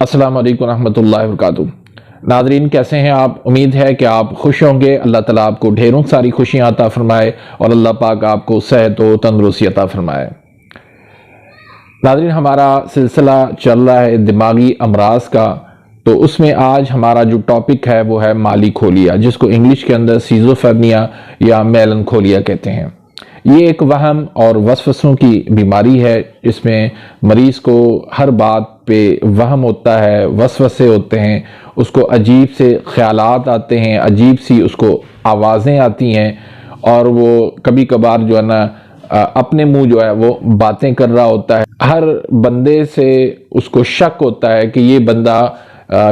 अस्सलाम वालेकुम रहमतुल्लाहि व बरकातुहू। नाज़रीन, कैसे हैं आप? उम्मीद है कि आप खुश होंगे। अल्लाह ताला आपको ढेरों सारी खुशियां अता फरमाए और अल्लाह पाक आपको सेहत व तंदुरुस्ती अता फरमाए। नाज़रीन, हमारा सिलसिला चल रहा है दिमागी अमराज का, तो उसमें आज हमारा जो टॉपिक है वो है माली खोलिया, जिसको इंग्लिश के अंदर सीज़ोफ्रेनिया या मेलनखोलिया कहते हैं। ये एक वहम और वसवसों की बीमारी है। इसमें मरीज़ को हर बात पे वहम होता है, वसवसे होते हैं, उसको अजीब से ख्यालात आते हैं, अजीब सी उसको आवाज़ें आती हैं और वो कभी कभार जो है ना अपने मुंह जो है वो बातें कर रहा होता है। हर बंदे से उसको शक होता है कि ये बंदा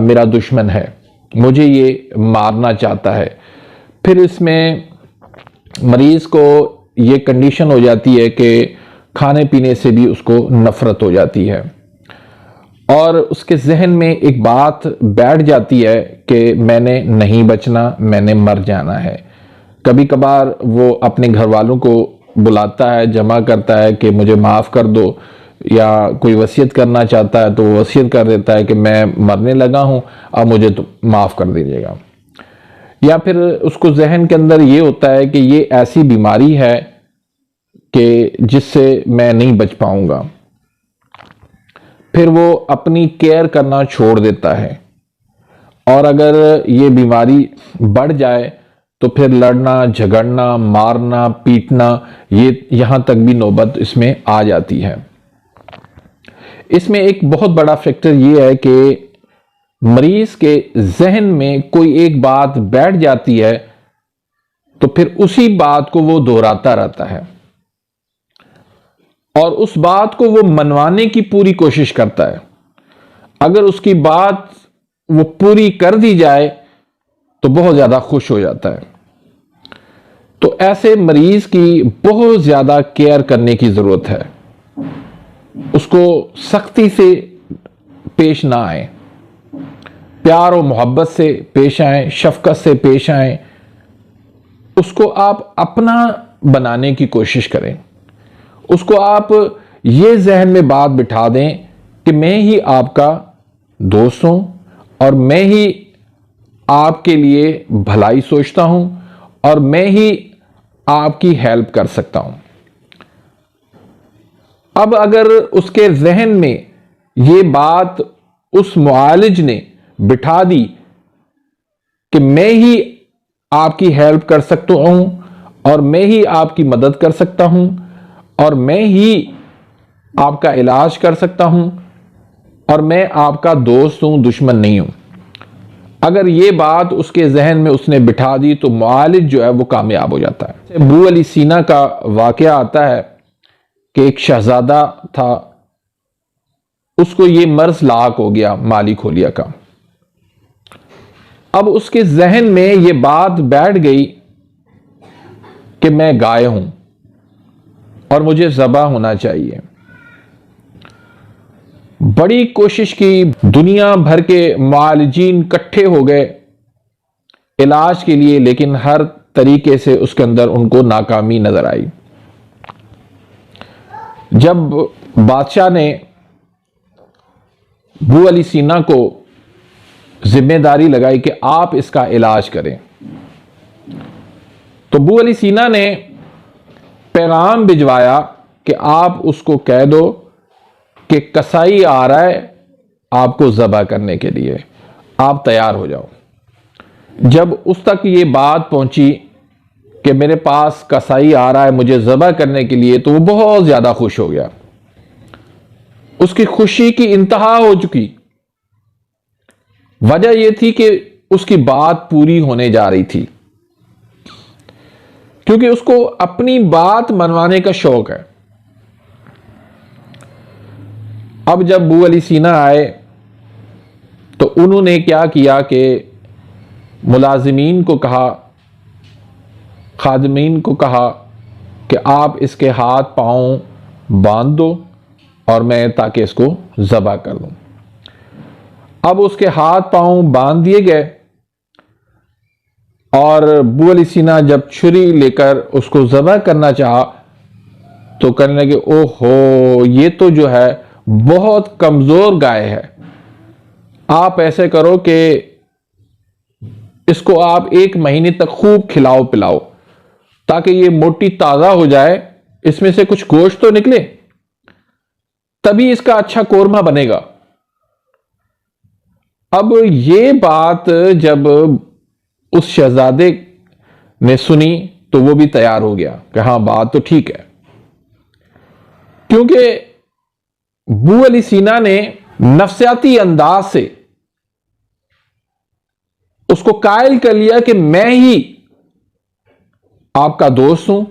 मेरा दुश्मन है, मुझे ये मारना चाहता है। फिर इसमें मरीज़ को ये कंडीशन हो जाती है कि खाने पीने से भी उसको नफ़रत हो जाती है और उसके जहन में एक बात बैठ जाती है कि मैंने नहीं बचना, मैंने मर जाना है। कभी कभार वो अपने घर वालों को बुलाता है, जमा करता है कि मुझे माफ़ कर दो, या कोई वसीयत करना चाहता है तो वो वसीयत कर देता है कि मैं मरने लगा हूँ, अब मुझे तो माफ़ कर दीजिएगा। या फिर उसको जहन के अंदर ये होता है कि ये ऐसी बीमारी है कि जिससे मैं नहीं बच पाऊंगा। फिर वो अपनी केयर करना छोड़ देता है और अगर ये बीमारी बढ़ जाए तो फिर लड़ना, झगड़ना, मारना, पीटना, ये यहां तक भी नौबत इसमें आ जाती है। इसमें एक बहुत बड़ा फैक्टर ये है कि मरीज के जहन में कोई एक बात बैठ जाती है तो फिर उसी बात को वो दोहराता रहता है और उस बात को वो मनवाने की पूरी कोशिश करता है। अगर उसकी बात वो पूरी कर दी जाए तो बहुत ज्यादा खुश हो जाता है। तो ऐसे मरीज की बहुत ज्यादा केयर करने की जरूरत है। उसको सख्ती से पेश ना आए, प्यार और मोहब्बत से पेश आए, शफकत से पेश आए। उसको आप अपना बनाने की कोशिश करें। उसको आप ये जहन में बात बिठा दें कि मैं ही आपका दोस्त हूं और मैं ही आपके लिए भलाई सोचता हूं और मैं ही आपकी हेल्प कर सकता हूं। अब अगर उसके जहन में ये बात उस मुआलिज ने बिठा दी कि मैं ही आपकी हेल्प कर सकता हूं और मैं ही आपकी मदद कर सकता हूं और मैं ही आपका इलाज कर सकता हूं और मैं आपका दोस्त हूं, दुश्मन नहीं हूं, अगर ये बात उसके जहन में उसने बिठा दी तो मुआलिज जो है वो कामयाब हो जाता है। अबू अली सीना का वाकया आता है कि एक शहजादा था, उसको ये मर्ज लाक हो गया माली खोलिया का। अब उसके जहन में ये बात बैठ गई कि मैं गाय हूं और मुझे ज़बा होना चाहिए। बड़ी कोशिश की, दुनिया भर के मुआलिजीन इकट्ठे हो गए इलाज के लिए, लेकिन हर तरीके से उसके अंदर उनको नाकामी नजर आई। जब बादशाह ने अबू अली सीना को जिम्मेदारी लगाई कि आप इसका इलाज करें, तो अबू अली सीना ने पैगाम भिजवाया कि आप उसको कह दो कि कसाई आ रहा है आपको ज़बह करने के लिए, आप तैयार हो जाओ। जब उस तक ये बात पहुंची कि मेरे पास कसाई आ रहा है मुझे ज़बह करने के लिए, तो वो बहुत ज़्यादा खुश हो गया। उसकी खुशी की इंतहा हो चुकी। वजह यह थी कि उसकी बात पूरी होने जा रही थी, क्योंकि उसको अपनी बात मनवाने का शौक है। अब जब अबू अली सीना आए तो उन्होंने क्या किया कि मुलाजिमीन को कहा, खादिमीन को कहा कि आप इसके हाथ पांव बांध दो और मैं ताकि इसको ज़बह कर दूं। अब उसके हाथ पांव बांध दिए गए और अबू अली सीना जब छुरी लेकर उसको ज़बह करना चाहा तो कहने लगे, ओहो ये तो जो है बहुत कमजोर गाय है, आप ऐसे करो कि इसको आप 1 महीने तक खूब खिलाओ पिलाओ, ताकि ये मोटी ताजा हो जाए, इसमें से कुछ गोश्त तो निकले, तभी इसका अच्छा कोरमा बनेगा। अब ये बात जब उस शहजादे ने सुनी तो वो भी तैयार हो गया कि हां बात तो ठीक है, क्योंकि अबू अली सीना ने नफसियाती अंदाज से उसको कायल कर लिया कि मैं ही आपका दोस्त हूं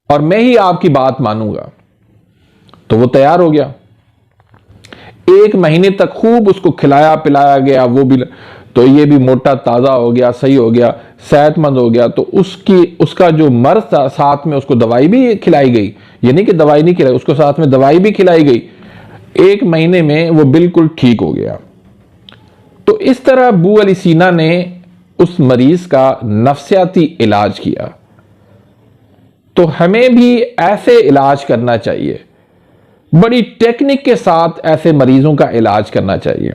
और मैं ही आपकी बात मानूंगा। तो वो तैयार हो गया। 1 महीने तक खूब उसको खिलाया पिलाया गया, वो भी तो ये भी मोटा ताजा हो गया, सही हो गया, सेहतमंद हो गया। तो उसका जो मर्ज था, साथ में उसको दवाई भी खिलाई गई। ये नहीं कि दवाई नहीं खिलाई, उसको साथ में दवाई भी खिलाई गई। 1 महीने में वो बिल्कुल ठीक हो गया। तो इस तरह अबू अली सीना ने उस मरीज का नफसियाती इलाज किया। तो हमें भी ऐसे इलाज करना चाहिए, बड़ी टेक्निक के साथ ऐसे मरीजों का इलाज करना चाहिए।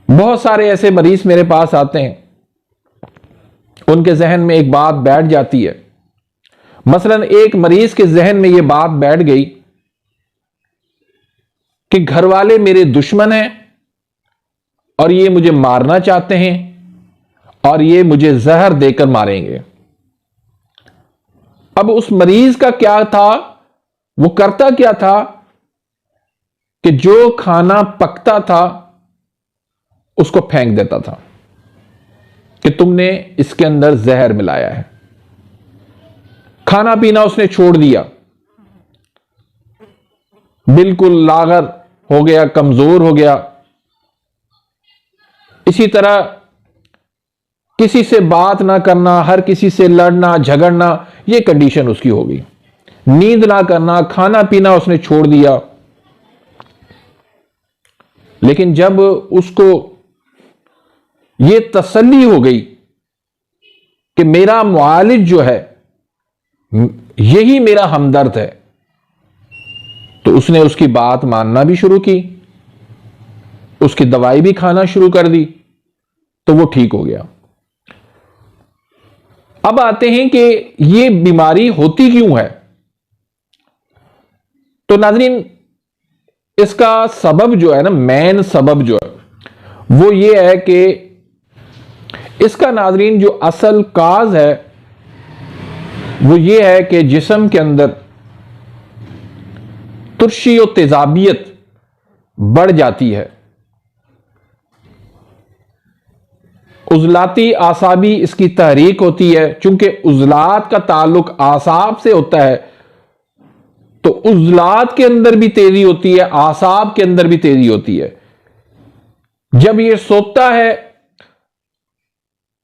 बहुत सारे ऐसे मरीज मेरे पास आते हैं, उनके जहन में एक बात बैठ जाती है। मसलन एक मरीज के जहन में यह बात बैठ गई कि घर वाले मेरे दुश्मन हैं और ये मुझे मारना चाहते हैं और ये मुझे जहर देकर मारेंगे। अब उस मरीज का क्या था, वो करता क्या था कि जो खाना पकता था उसको फेंक देता था कि तुमने इसके अंदर जहर मिलाया है। खाना पीना उसने छोड़ दिया, बिल्कुल लागर हो गया, कमजोर हो गया। इसी तरह किसी से बात ना करना, हर किसी से लड़ना झगड़ना, यह कंडीशन उसकी हो गई। नींद ना करना, खाना पीना उसने छोड़ दिया। लेकिन जब उसको यह तसल्ली हो गई कि मेरा मुआलिज जो है यही मेरा हमदर्द है, तो उसने उसकी बात मानना भी शुरू की, उसकी दवाई भी खाना शुरू कर दी, तो वो ठीक हो गया। अब आते हैं कि ये बीमारी होती क्यों है। तो नाज़रीन, इसका सबब जो है ना, मेन सबब जो है वो ये है कि इसका नाज़रीन जो असल काज है वो ये है कि जिस्म के अंदर तुर्शी और तेजाबियत बढ़ जाती है। उजलाती आसाबी इसकी तहरीक होती है। चूंकि उजलात का ताल्लुक आसाब से होता है, तो उजलात के अंदर भी तेजी होती है, आसाब के अंदर भी तेजी होती है। जब यह सोता है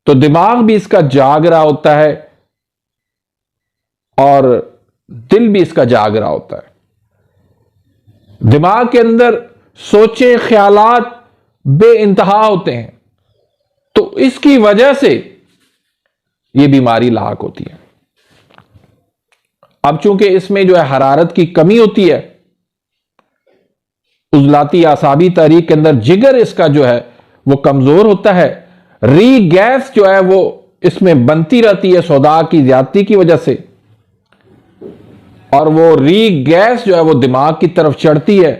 तो दिमाग भी इसका जाग रहा होता है और दिल भी इसका जाग रहा होता है। दिमाग के अंदर सोचे ख्यालात बे इंतहा होते हैं, तो इसकी वजह से यह बीमारी लाक होती है। अब चूंकि इसमें जो है हरारत की कमी होती है, उजलाती आसाबी तहरीक के अंदर जिगर इसका जो है वो कमजोर होता है। री गैस जो है वो इसमें बनती रहती है सौदा की ज्यादती की वजह से, और वो री गैस जो है वो दिमाग की तरफ चढ़ती है,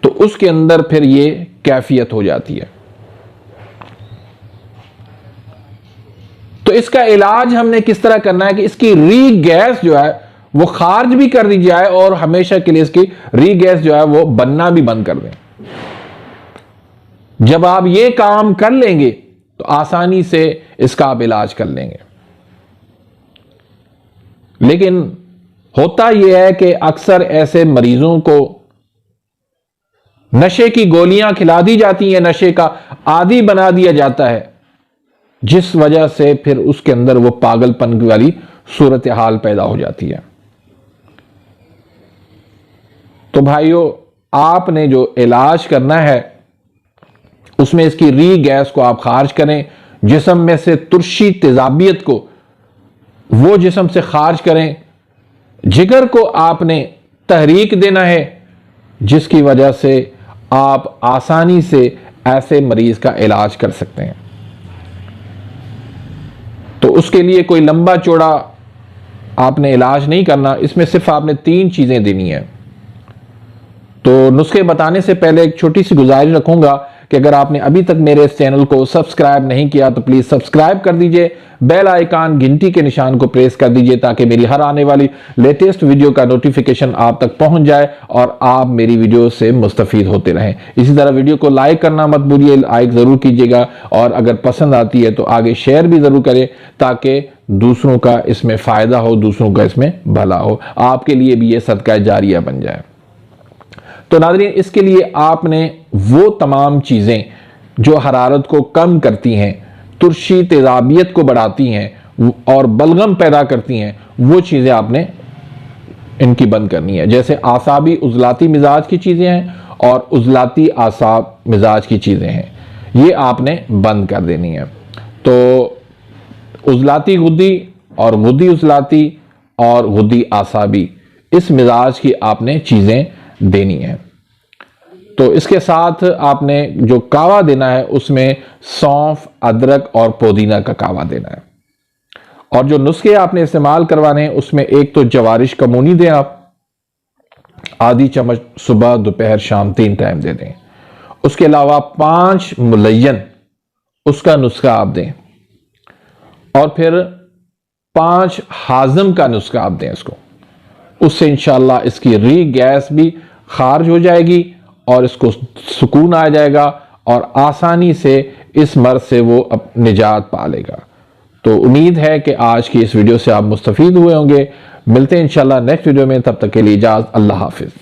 तो उसके अंदर फिर ये कैफियत हो जाती है। तो इसका इलाज हमने किस तरह करना है कि इसकी री गैस जो है वो खारिज भी कर दी जाए और हमेशा के लिए इसकी री गैस जो है वो बनना भी बंद कर दें। जब आप ये काम कर लेंगे तो आसानी से इसका आप इलाज कर लेंगे। लेकिन होता यह है कि अक्सर ऐसे मरीजों को नशे की गोलियां खिला दी जाती हैं, नशे का आदी बना दिया जाता है, जिस वजह से फिर उसके अंदर वो पागलपन वाली सूरत हाल पैदा हो जाती है। तो भाइयों, आपने जो इलाज करना है उसमें इसकी री गैस को आप खारिज करें, जिस्म में से तुर्शी तेजाबियत को वो जिस्म से खारिज करें, जिगर को आपने तहरीक देना है, जिसकी वजह से आप आसानी से ऐसे मरीज का इलाज कर सकते हैं। तो उसके लिए कोई लंबा चौड़ा आपने इलाज नहीं करना, इसमें सिर्फ आपने 3 चीजें देनी है। तो नुस्खे बताने से पहले एक छोटी सी गुजारिश रखूंगा कि अगर आपने अभी तक मेरे इस चैनल को सब्सक्राइब नहीं किया तो प्लीज सब्सक्राइब कर दीजिए, बेल आइकन घंटी के निशान को प्रेस कर दीजिए ताकि मेरी हर आने वाली लेटेस्ट वीडियो का नोटिफिकेशन आप तक पहुंच जाए और आप मेरी वीडियो से मुस्तफीद होते रहें। इसी तरह वीडियो को लाइक करना मत भूलिए, लाइक जरूर कीजिएगा और अगर पसंद आती है तो आगे शेयर भी जरूर करें ताकि दूसरों का इसमें फायदा हो, दूसरों का इसमें भला हो, आपके लिए भी ये सदका जारिया बन जाए। तो नाज़रीन, इसके लिए आपने वो तमाम चीज़ें जो हरारत को कम करती हैं, तुर्शी तेजाबियत को बढ़ाती हैं और बलगम पैदा करती हैं, वो चीज़ें आपने इनकी बंद करनी है। जैसे आसाबी उजलाती मिजाज की चीज़ें हैं और उजलाती आसाब मिजाज की चीज़ें हैं, ये आपने बंद कर देनी है। तो उजलाती गुद्दी और गुद्दी उजलाती और गुद्दी आसाबी, इस मिजाज की आपने चीज़ें देनी है। तो इसके साथ आपने जो कावा देना है उसमें सौंफ, अदरक और पुदीना का कावा देना है। और जो नुस्खे आपने इस्तेमाल करवाने हैं उसमें एक तो जवारिश कमूनी दें, आप आधी चम्मच सुबह दोपहर शाम 3 टाइम दे दें। उसके अलावा 5 मुलय्यन उसका नुस्खा आप दें और फिर 5 हाजम का नुस्खा आप दें इसको। उससे इंशाल्लाह इसकी री गैस भी खारिज हो जाएगी और इसको सुकून आ जाएगा और आसानी से इस मर्ज से वो अब निजात पा लेगा। तो उम्मीद है कि आज की इस वीडियो से आप मुस्तफीद हुए होंगे। मिलते हैं इंशाल्लाह नेक्स्ट वीडियो में, तब तक के लिए इजाज़त, अल्लाह हाफिज।